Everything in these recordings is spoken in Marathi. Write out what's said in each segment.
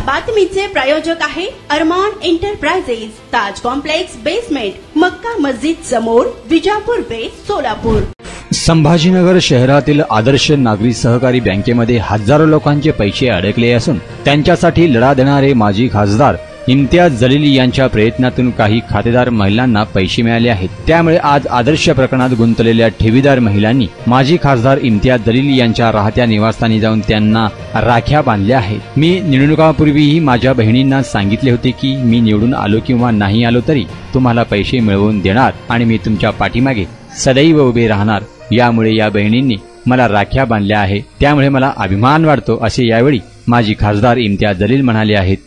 बातमीचे प्रायोजक आहे अरमान एंटरप्राइजेस, ताज कॉम्प्लेक्स बेसमेंट, मक्का मस्जिद समोर, विजापूर बेस, सोलापूर। संभाजीनगर शहरातील आदर्श नागरी सहकारी बँकेमध्ये हजारो लोकांचे पैसे अडकले असून त्यांच्यासाठी लढा देणारे माजी खासदार इम्तियाज जलील यांच्या प्रयत्नातून काही खातेदार महिलांना पैसे मिळाले आहेत। त्यामुळे आज आदर्श प्रकरणात गुंतलेल्या ठेवीदार महिलांनी माजी खासदार इम्तियाज जलील यांच्या राहत्या निवासस्थानी जाऊन त्यांना राख्या बांधल्या आहेत। मी निवडणुकांपूर्वीही माझ्या बहिणींना सांगितले होते की मी निवडून आलो किंवा नाही आलो तरी तुम्हाला पैसे मिळवून देणार आणि मी तुमच्या पाठीमागे सदैव उभे राहणार। यामुळे या बहिणींनी मला राख्या बांधल्या आहे, त्यामुळे मला अभिमान वाटतो, असे यावेळी माजी खासदार इम्तियाज जलील म्हणाले आहेत।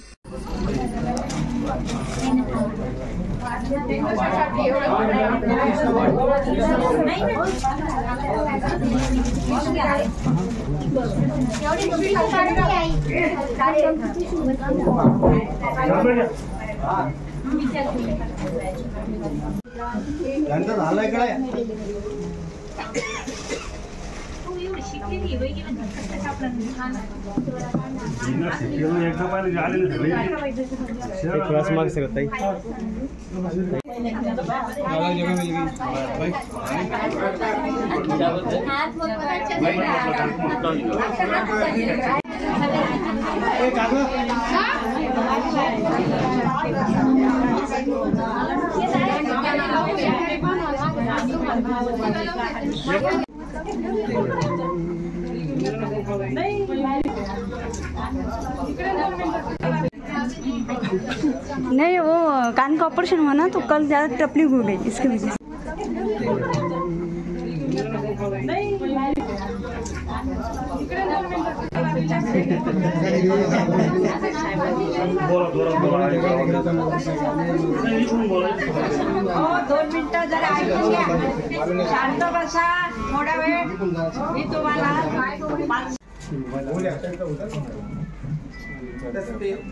नहीं, वो कान का ऑपरेशन हुआ ना तो कल ज़्यादा टपली हो गई, इसकी वजह से। शांत बसा, थोडा वेळ मी तुम्हाला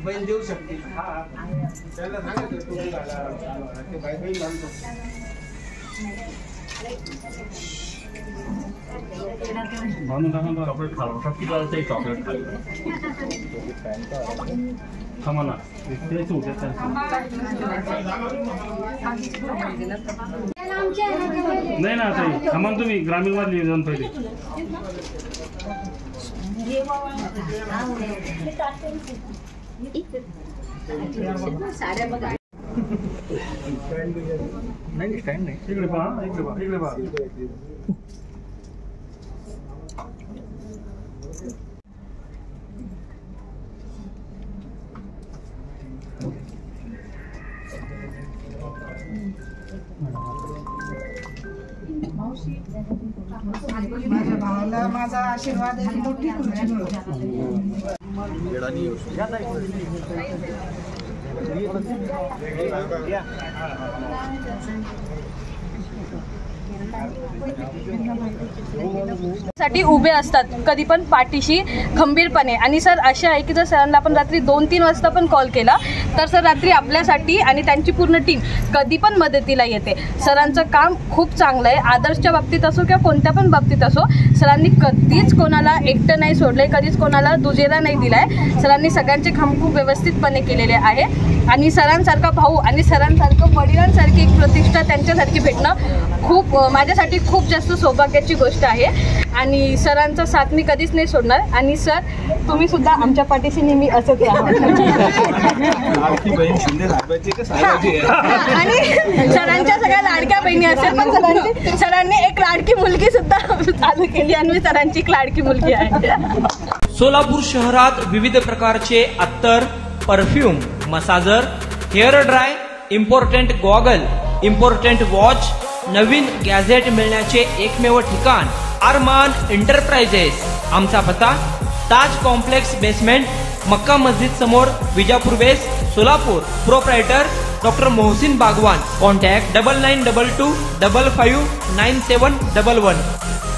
बैल देऊ शकते। चॉकलेट खाला किती वाजता चॉकलेट खाल्लं थांबा ना तेच उद्या नाही ना ताई थांबा तुम्ही ग्रामीण मधली जाऊन पहिले नाही स्टँड नाही इकडे पहा इकडे पहा माझ्या भावाला माझा आशीर्वाद आहे, मोठी खुर्ची साठी उभे असतात कधी पण पाठीशी खंबीरपणे। आणि सर असे आहे की जर सरांना आपण रात्री 2-3 वाजता पण कॉल केला तर सर रात्री आपल्यासाठी आणि त्यांची पूर्ण टीम कधी पण मदतीला येते। सरांचं काम खूप चांगलं आहे, आदर्शच्या बाबतीत असो किंवा कोणत्या पण बाबतीत असो, सरांनी कधीच कोणाला एकटं नाही सोडलंय, कधीच कोणाला दुजेला नाही दिलाय। सरांनी सगळ्यांचे काम खूप व्यवस्थितपणे केलेले आहे आणि सरांसारखा भाऊ आणि सरांसारखं वडिलांसारखी एक प्रतिष्ठा त्यांच्यासारखी भेटणं खूप माझ्यासाठी खूप जास्त सौभाग्याची गोष्ट आहे आणि सरांचा साथ मी कधीच नाही सोडणार। आणि सर तुम्ही सुद्धा आमच्या पाठीशी नेहमी असंच राहा। आणि सरांच्या सगळ्या लाडक्या बहिणी असेल पण सरांनी एक लाडकी मुलगी सुद्धा चालू केली आणि मी सरांची एक लाडकी मुलगी आहे। सोलापूर शहरात विविध प्रकारचे अत्तर, perfume, massager, hair dry, important goggle, important watch, नवीन गॅझेट मिळण्याचे एकमेव ठिकाण अरमान एंटरप्राइजेस। आमचा पत्ता ताज कॉम्प्लेक्स बेसमेंट, मक्का मस्जिद समोर, विजापूर बेस, Solapur. Proprietor doctor Mohsin Bagwan. Contact 9922 55 9711।